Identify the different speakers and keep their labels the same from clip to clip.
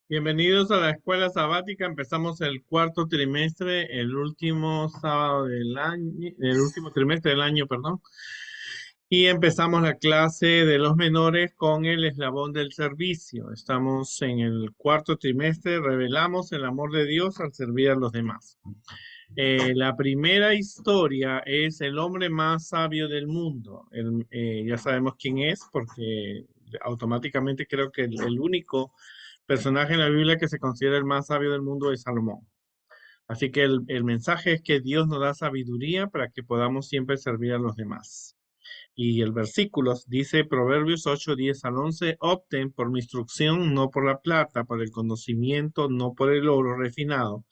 Speaker 1: Bienvenidos a la escuela sabática. Empezamos el cuarto trimestre, el último sábado del año, el último trimestre del año, perdón. Y empezamos la clase de los menores con el eslabón del servicio. Estamos en el cuarto trimestre, revelamos el amor de Dios al servir a los demás. La primera historia es el hombre más sabio del mundo. Ya sabemos quién es porque automáticamente creo que el único personaje en la Biblia que se considera el más sabio del mundo es Salomón. Así que el mensaje es que Dios nos da sabiduría para que podamos siempre servir a los demás. Y el versículo dice Proverbios 8, 10 al 11, opten por mi instrucción, no por la plata, por el conocimiento, no por el oro refinado.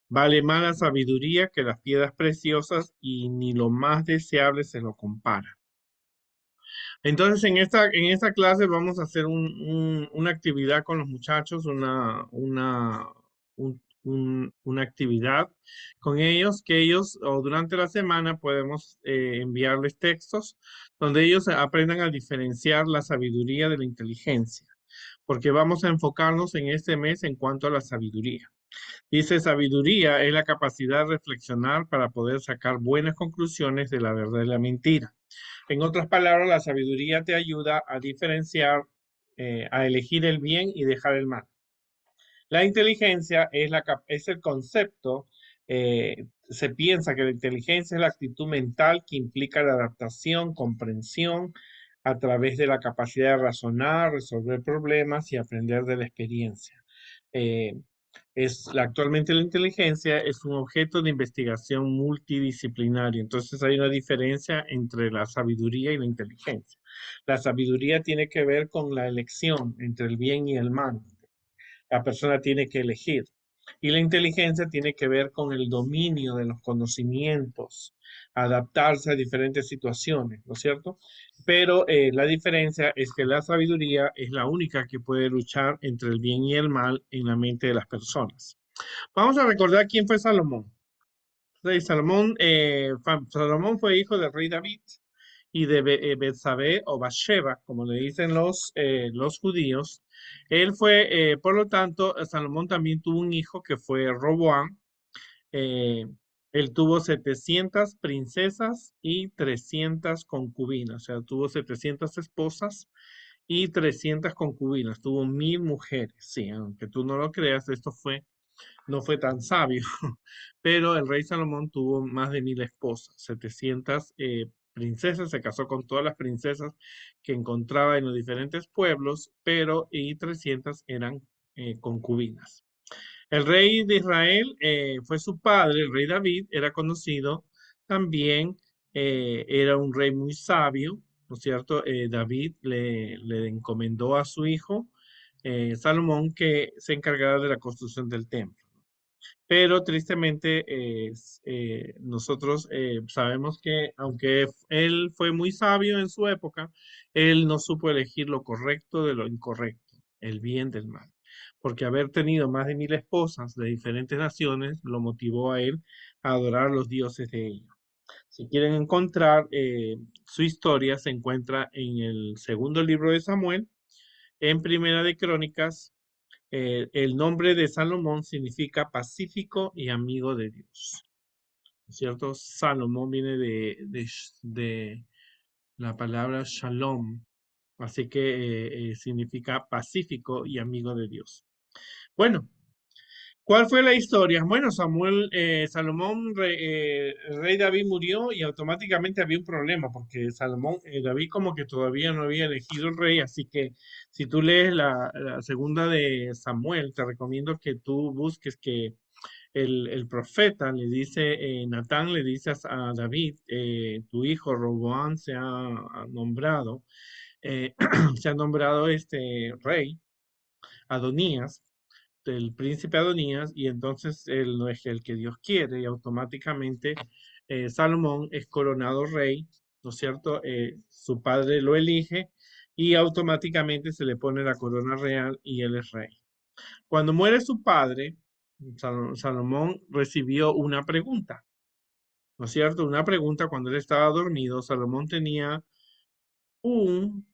Speaker 1: Vale más la sabiduría que las piedras preciosas y ni lo más deseable se lo compara. Entonces, en esta clase vamos a hacer una actividad con los muchachos, una actividad con ellos, que ellos, o durante la semana, podemos enviarles textos donde ellos aprendan a diferenciar la sabiduría de la inteligencia, porque vamos a enfocarnos en este mes en cuanto a la sabiduría. Dice, sabiduría es la capacidad de reflexionar para poder sacar buenas conclusiones de la verdad y la mentira. En otras palabras, la sabiduría te ayuda a diferenciar, a elegir el bien y dejar el mal. La inteligencia es el concepto, se piensa que la inteligencia es la actitud mental que implica la adaptación, comprensión a través de la capacidad de razonar, resolver problemas y aprender de la experiencia. Eh, Actualmente la inteligencia es un objeto de investigación multidisciplinario, entonces hay una diferencia entre la sabiduría y la inteligencia. La sabiduría tiene que ver con la elección entre el bien y el mal. La persona tiene que elegir. Y la inteligencia tiene que ver con el dominio de los conocimientos, adaptarse a diferentes situaciones, ¿no es cierto? Pero la diferencia es que la sabiduría es la única que puede luchar entre el bien y el mal en la mente de las personas. Vamos a recordar quién fue Salomón. Rey Salomón, Salomón fue hijo del rey David y de Betsabé o Bathsheba, como le dicen los judíos. Él fue, por lo tanto, Salomón también tuvo un hijo que fue Roboam. Eh, Él tuvo 700 princesas y 300 concubinas, o sea, tuvo 700 esposas y 300 concubinas, tuvo 1000 mujeres. Sí, aunque tú no lo creas, no fue tan sabio, pero el rey Salomón tuvo más de 1000 esposas, 700 princesas, se casó con todas las princesas que encontraba en los diferentes pueblos, pero y 300 eran concubinas. El rey de Israel fue su padre, el rey David, era conocido también, era un rey muy sabio, ¿no es cierto? David le encomendó a su hijo Salomón que se encargara de la construcción del templo. Pero tristemente nosotros sabemos que aunque él fue muy sabio en su época, él no supo elegir lo correcto de lo incorrecto, el bien del mal. Porque haber tenido más de 1000 esposas de diferentes naciones lo motivó a él a adorar a los dioses de ellos. Si quieren encontrar su historia, se encuentra en el segundo libro de Samuel, en Primera de Crónicas. El nombre de Salomón significa pacífico y amigo de Dios, ¿cierto? Salomón viene de la palabra shalom, así que significa pacífico y amigo de Dios. Bueno, ¿cuál fue la historia? Bueno, Salomón, el rey David murió y automáticamente había un problema porque David como que todavía no había elegido el rey, así que si tú lees la segunda de Samuel, te recomiendo que tú busques que el profeta le dice, Natán le dice a David, tu hijo Roboam se ha nombrado, se ha nombrado este rey, Adonías, del príncipe Adonías, y entonces él no es el que Dios quiere, y automáticamente Salomón es coronado rey, ¿no es cierto? Su padre lo elige y automáticamente se le pone la corona real y él es rey. Cuando muere su padre, Salomón recibió una pregunta, ¿no es cierto? Una pregunta cuando él estaba dormido. Salomón tenía un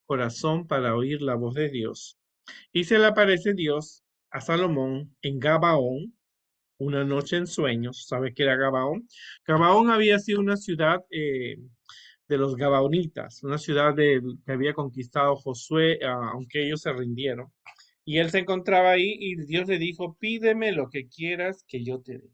Speaker 1: corazón para oír la voz de Dios. Y se le aparece Dios a Salomón en Gabaón, una noche en sueños. ¿Sabes qué era Gabaón? Gabaón había sido una ciudad de los Gabaonitas, una ciudad que había conquistado Josué, aunque ellos se rindieron. Y él se encontraba ahí y Dios le dijo, pídeme lo que quieras que yo te dé.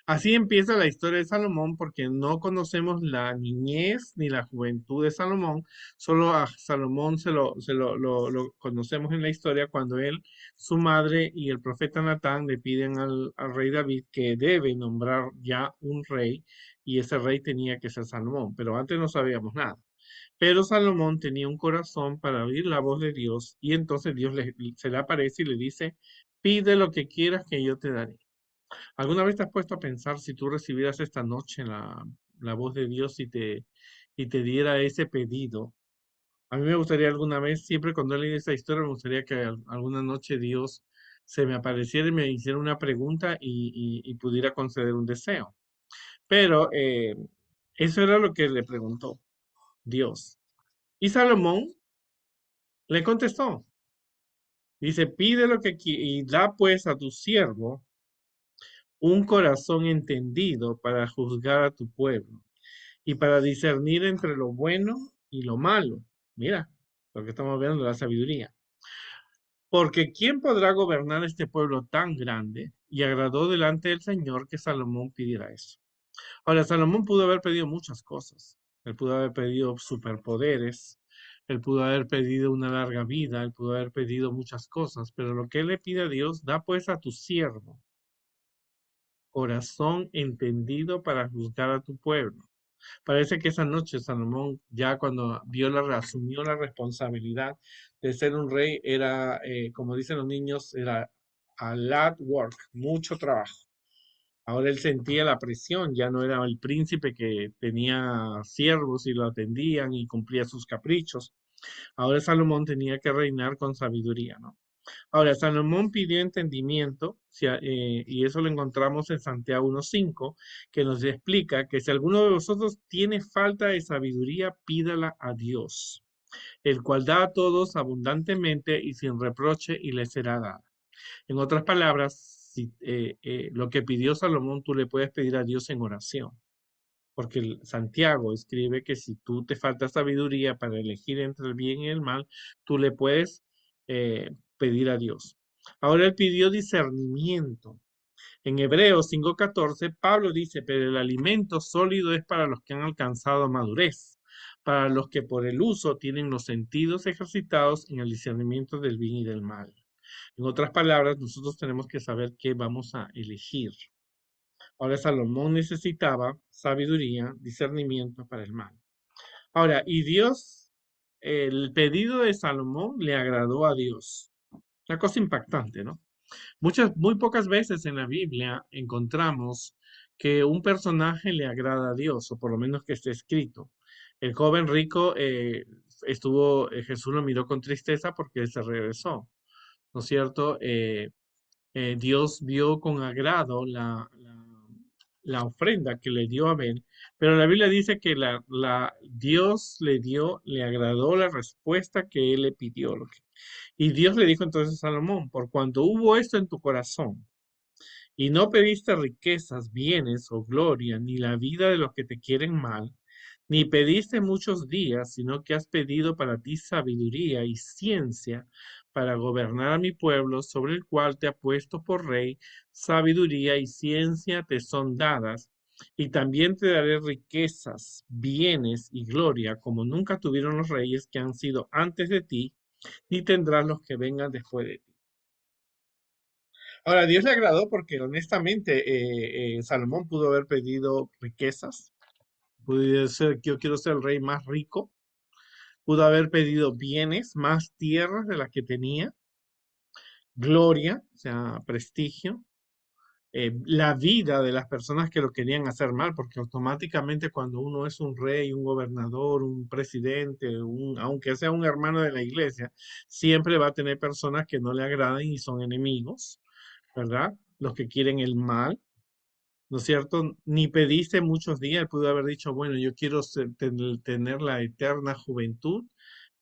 Speaker 1: Así empieza la historia de Salomón porque no conocemos la niñez ni la juventud de Salomón, solo a Salomón lo conocemos en la historia cuando él, su madre y el profeta Natán le piden al rey David que debe nombrar ya un rey y ese rey tenía que ser Salomón, pero antes no sabíamos nada. Pero Salomón tenía un corazón para oír la voz de Dios y entonces se le aparece y le dice, pide lo que quieras que yo te daré. ¿Alguna vez te has puesto a pensar si tú recibieras esta noche la voz de Dios y te diera ese pedido? A mí me gustaría alguna vez, siempre cuando he leído esta historia, me gustaría que alguna noche Dios se me apareciera y me hiciera una pregunta y pudiera conceder un deseo. Pero eso era lo que le preguntó Dios. Y Salomón le contestó. Dice, pide lo que y da pues a tu siervo un corazón entendido para juzgar a tu pueblo y para discernir entre lo bueno y lo malo. Mira, lo que estamos viendo de la sabiduría. Porque ¿quién podrá gobernar este pueblo tan grande? Y agradó delante del Señor que Salomón pidiera eso. Ahora, Salomón pudo haber pedido muchas cosas. Él pudo haber pedido superpoderes, él pudo haber pedido una larga vida, él pudo haber pedido muchas cosas, pero lo que él le pide a Dios, da pues a tu siervo corazón entendido para juzgar a tu pueblo. Parece que esa noche Salomón, ya cuando asumió la responsabilidad de ser un rey, era, como dicen los niños, era a lot work, mucho trabajo. Ahora él sentía la presión, ya no era el príncipe que tenía siervos y lo atendían y cumplía sus caprichos. Ahora Salomón tenía que reinar con sabiduría, ¿no? Ahora, Salomón pidió entendimiento, y eso lo encontramos en Santiago 1.5, que nos explica que si alguno de vosotros tiene falta de sabiduría, pídala a Dios, el cual da a todos abundantemente y sin reproche y le será dada. En otras palabras, lo que pidió Salomón, tú le puedes pedir a Dios en oración. Porque Santiago escribe que si tú te falta sabiduría para elegir entre el bien y el mal, tú le puedes pedir a Dios. Ahora él pidió discernimiento. En Hebreos 5:14, Pablo dice, pero el alimento sólido es para los que han alcanzado madurez, para los que por el uso tienen los sentidos ejercitados en el discernimiento del bien y del mal. En otras palabras, nosotros tenemos que saber qué vamos a elegir. Ahora Salomón necesitaba sabiduría, discernimiento para el mal. Ahora, y Dios, el pedido de Salomón le agradó a Dios. Una cosa impactante, ¿no? Muy pocas veces en la Biblia encontramos que un personaje le agrada a Dios, o por lo menos que esté escrito. El joven rico Jesús lo miró con tristeza porque se regresó, ¿no es cierto? Dios vio con agrado la ofrenda que le dio a Abel, pero la Biblia dice que Dios le agradó la respuesta que él le pidió. Y Dios le dijo entonces a Salomón, por cuanto hubo esto en tu corazón, y no pediste riquezas, bienes o gloria, ni la vida de los que te quieren mal, ni pediste muchos días, sino que has pedido para ti sabiduría y ciencia para gobernar a mi pueblo, sobre el cual te ha puesto por rey, sabiduría y ciencia te son dadas, y también te daré riquezas, bienes y gloria, como nunca tuvieron los reyes que han sido antes de ti, ni tendrán los que vengan después de ti. Ahora, Dios le agradó porque honestamente Salomón pudo haber pedido riquezas, pudo ser, yo quiero ser el rey más rico, pudo haber pedido bienes, más tierras de las que tenía, gloria, o sea, prestigio, la vida de las personas que lo querían hacer mal, porque automáticamente cuando uno es un rey, un gobernador, un presidente, aunque sea un hermano de la iglesia, siempre va a tener personas que no le agradan y son enemigos, ¿verdad? Los que quieren el mal. ¿No es cierto? Ni pediste muchos días, pudo haber dicho, bueno, yo quiero tener la eterna juventud,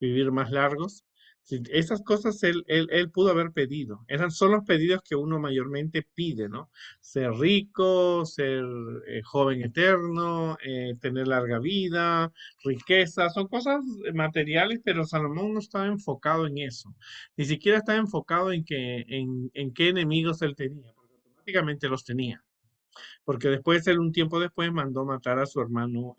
Speaker 1: vivir más largos. Sí, esas cosas él pudo haber pedido. Son los pedidos que uno mayormente pide, ¿no? Ser rico, ser joven eterno, tener larga vida, riqueza, son cosas materiales, pero Salomón no estaba enfocado en eso. Ni siquiera estaba enfocado en qué enemigos él tenía, porque automáticamente los tenía. Porque después él, un tiempo después, mandó matar a su hermano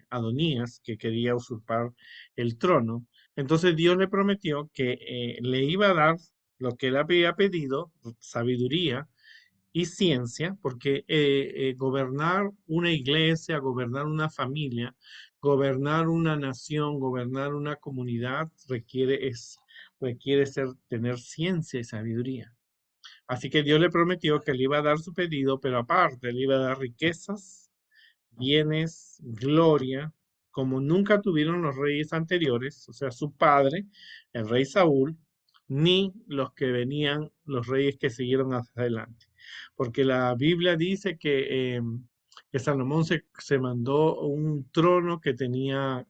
Speaker 1: Adonías, que quería usurpar el trono. Entonces Dios le prometió que le iba a dar lo que él había pedido, sabiduría y ciencia, porque gobernar una iglesia, gobernar una familia, gobernar una nación, gobernar una comunidad requiere tener ciencia y sabiduría. Así que Dios le prometió que le iba a dar su pedido, pero aparte le iba a dar riquezas, bienes, gloria, como nunca tuvieron los reyes anteriores, o sea, su padre, el rey Saúl, ni los que venían, los reyes que siguieron hacia adelante. Porque la Biblia dice que Salomón se mandó un trono que tenía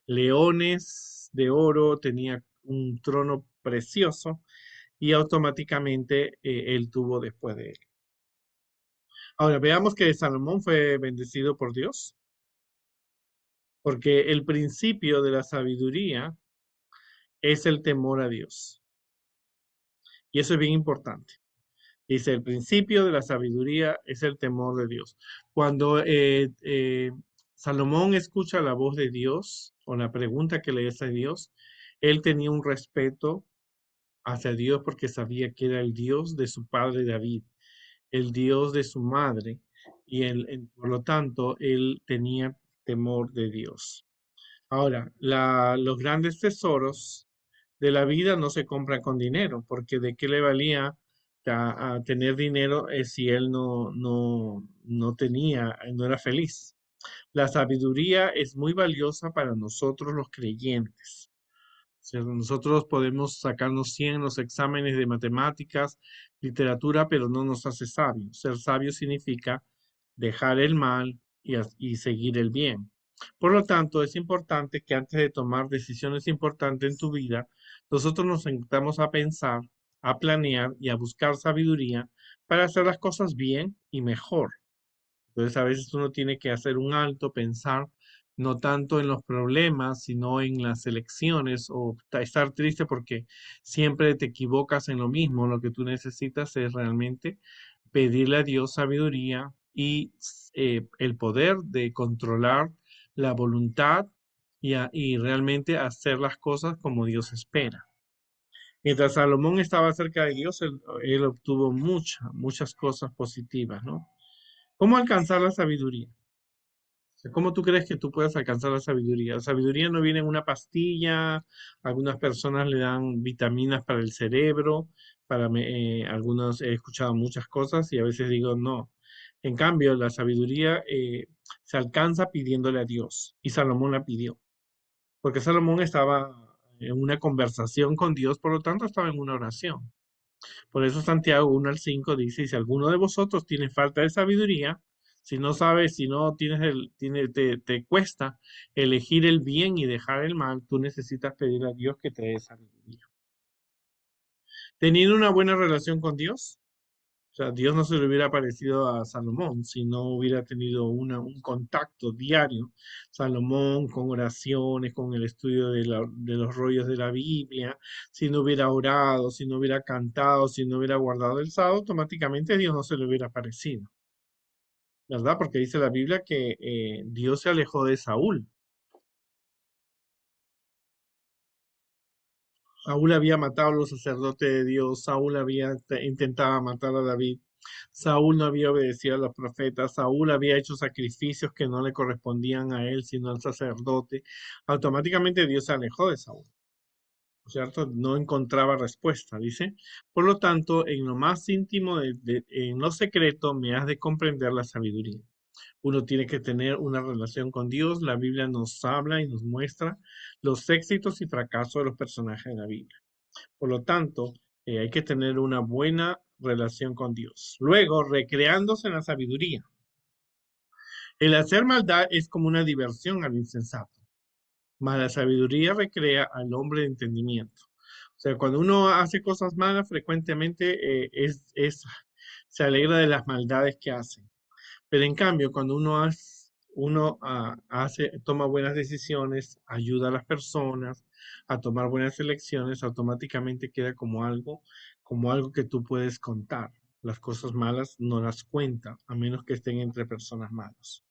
Speaker 1: leones de oro, tenía un trono precioso y automáticamente él tuvo después de él. Ahora veamos que Salomón fue bendecido por Dios, porque el principio de la sabiduría es el temor a Dios. Y eso es bien importante. Dice, el principio de la sabiduría es el temor de Dios. Cuando Salomón escucha la voz de Dios o la pregunta que le hace a Dios, él tenía un respeto hacia Dios porque sabía que era el Dios de su padre David, el Dios de su madre, y por lo tanto, él tenía temor de Dios. Ahora, los grandes tesoros de la vida no se compran con dinero, porque ¿de qué le valía a tener dinero si él no tenía, no era feliz? La sabiduría es muy valiosa para nosotros los creyentes. O sea, nosotros podemos sacarnos 100 en los exámenes de matemáticas, literatura, pero no nos hace sabios. Ser sabio significa dejar el mal y seguir el bien. Por lo tanto, es importante que antes de tomar decisiones importantes en tu vida, nosotros nos sentamos a pensar, a planear y a buscar sabiduría para hacer las cosas bien y mejor. Entonces, a veces uno tiene que hacer un alto, pensar no tanto en los problemas, sino en las elecciones o estar triste porque siempre te equivocas en lo mismo. Lo que tú necesitas es realmente pedirle a Dios sabiduría y el poder de controlar la voluntad y realmente hacer las cosas como Dios espera. Mientras Salomón estaba cerca de Dios, él obtuvo muchas cosas positivas, ¿no? ¿Cómo alcanzar la sabiduría? O sea, ¿cómo tú crees que tú puedes alcanzar la sabiduría? La sabiduría no viene en una pastilla, algunas personas le dan vitaminas para el cerebro, algunos he escuchado muchas cosas y a veces digo no. En cambio, la sabiduría se alcanza pidiéndole a Dios y Salomón la pidió, porque Salomón estaba en una conversación con Dios, por lo tanto estaba en una oración. Por eso Santiago 1 al 5 dice, si alguno de vosotros tiene falta de sabiduría, si no sabes, si no tienes te cuesta elegir el bien y dejar el mal, tú necesitas pedir a Dios que te dé sabiduría. Teniendo una buena relación con Dios, o sea, Dios no se le hubiera parecido a Salomón si no hubiera tenido un contacto diario. Salomón con oraciones, con el estudio de los rollos de la Biblia, si no hubiera orado, si no hubiera cantado, si no hubiera guardado el sábado, automáticamente Dios no se le hubiera parecido, ¿verdad? Porque dice la Biblia que Dios se alejó de Saúl. Saúl había matado a los sacerdotes de Dios, Saúl intentaba matar a David, Saúl no había obedecido a los profetas, Saúl había hecho sacrificios que no le correspondían a él, sino al sacerdote. Automáticamente Dios se alejó de Saúl, ¿cierto? No encontraba respuesta, dice. Por lo tanto, en lo más íntimo, en lo secreto, me has de comprender la sabiduría. Uno tiene que tener una relación con Dios. La Biblia nos habla y nos muestra los éxitos y fracasos de los personajes de la Biblia. Por lo tanto, hay que tener una buena relación con Dios. Luego, recreándose en la sabiduría. El hacer maldad es como una diversión al insensato, mas la sabiduría recrea al hombre de entendimiento. sea, cuando uno hace cosas malas, frecuentemente se alegra de las maldades que hace. Pero en cambio, cuando toma buenas decisiones, ayuda a las personas a tomar buenas elecciones, automáticamente queda como algo que tú puedes contar. Las cosas malas no las cuenta, a menos que estén entre personas malas.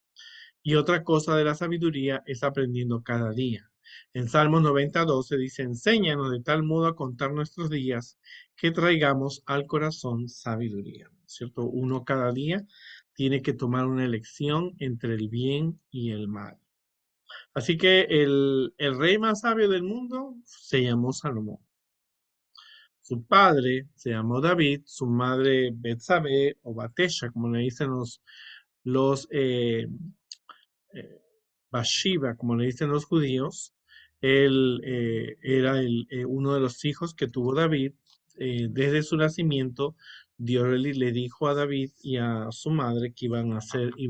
Speaker 1: Y otra cosa de la sabiduría es aprendiendo cada día. En Salmos 90:12 dice, enséñanos de tal modo a contar nuestros días que traigamos al corazón sabiduría. ¿Cierto? Uno cada día tiene que tomar una elección entre el bien y el mal. Así que el rey más sabio del mundo se llamó Salomón. Su padre se llamó David, su madre Betsabé o Batesha, como le dicen los eh, Bathsheba, como le dicen los judíos. Él era uno de los hijos que tuvo David. Desde su nacimiento, Dios le dijo a David y a su madre que iba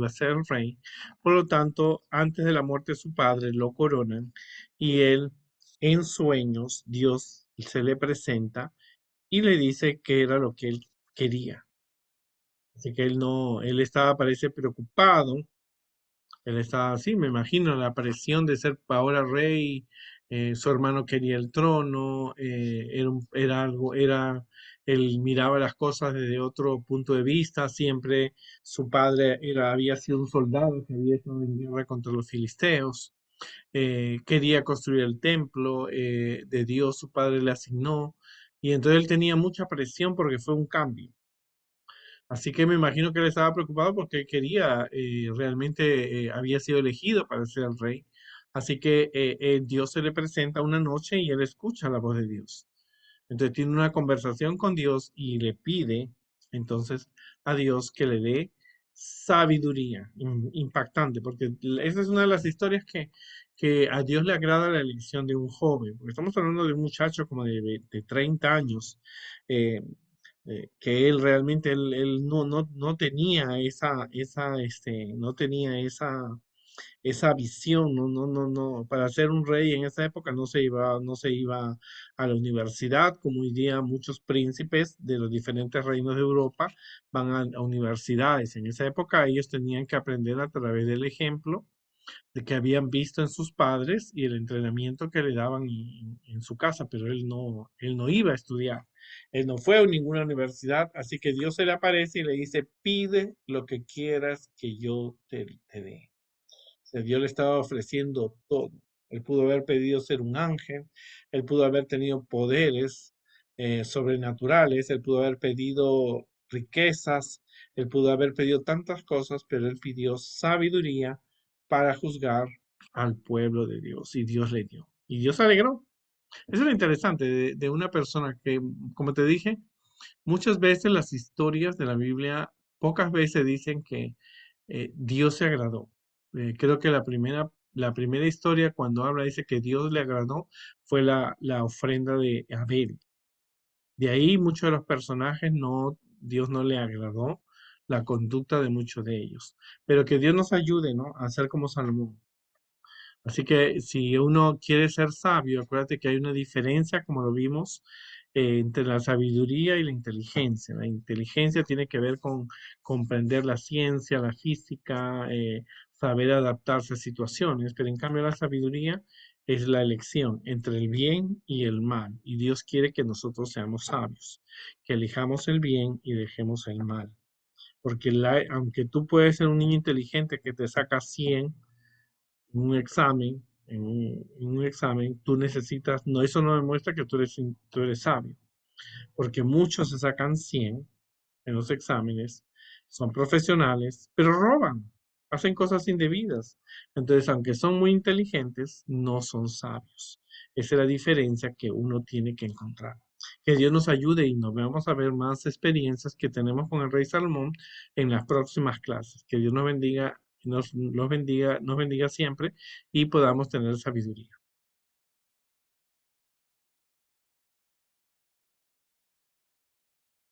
Speaker 1: a ser el rey. Por lo tanto, antes de la muerte de su padre, lo coronan y él, en sueños, Dios se le presenta y le dice que era lo que él quería. Así que él no, él estaba, parece, preocupado. Él estaba así, me imagino, la presión de ser ahora rey. Su hermano quería el trono. Él miraba las cosas desde otro punto de vista. Siempre su padre había sido un soldado que había estado en guerra contra los filisteos. Quería construir el templo de Dios, su padre le asignó. Y entonces él tenía mucha presión porque fue un cambio. Así que me imagino que él estaba preocupado porque él quería, realmente había sido elegido para ser el rey. Así que Dios se le presenta una noche y él escucha la voz de Dios. Entonces tiene una conversación con Dios y le pide entonces a Dios que le dé sabiduría impactante, porque esa es una de las historias que a Dios le agrada la elección de un joven, porque estamos hablando de un muchacho como de 30 años. eh, que él realmente él no tenía no tenía esa visión, para ser un rey en esa época no se iba a la universidad, como hoy día muchos príncipes de los diferentes reinos de Europa van a universidades. En esa época ellos tenían que aprender a través del ejemplo de que habían visto en sus padres y el entrenamiento que le daban en su casa, pero él no iba a estudiar, él no fue a ninguna universidad, así que Dios se le aparece y le dice, pide lo que quieras que yo te dé. O sea, Dios le estaba ofreciendo todo. Él pudo haber pedido ser un ángel, él pudo haber tenido poderes sobrenaturales, él pudo haber pedido riquezas, él pudo haber pedido tantas cosas, pero él pidió sabiduría para juzgar al pueblo de Dios y Dios le dio. Y Dios se alegró. Eso es lo interesante de una persona que, como te dije, muchas veces las historias de la Biblia, pocas veces dicen que Dios se agradó. Creo que la primera historia cuando habla dice que Dios le agradó fue la ofrenda de Abel. De ahí muchos de los personajes Dios no le agradó la conducta de muchos de ellos. Pero que Dios nos ayude, ¿no? A ser como Salomón. Así que si uno quiere ser sabio, acuérdate que hay una diferencia, como lo vimos, entre la sabiduría y la inteligencia. La inteligencia tiene que ver con comprender la ciencia, la física, saber adaptarse a situaciones, pero en cambio la sabiduría es la elección entre el bien y el mal. Y Dios quiere que nosotros seamos sabios, que elijamos el bien y dejemos el mal. Porque aunque tú puedes ser un niño inteligente que te saca 100 un examen, en un examen, tú necesitas, no, eso no demuestra que tú eres sabio, porque muchos se sacan 100 en los exámenes, son profesionales, pero roban, hacen cosas indebidas. Entonces, aunque son muy inteligentes, no son sabios. Esa es la diferencia que uno tiene que encontrar. Que Dios nos ayude y nos vamos a ver más experiencias que tenemos con el rey Salomón en las próximas clases. Que Dios nos bendiga, nos bendiga siempre y podamos tener sabiduría.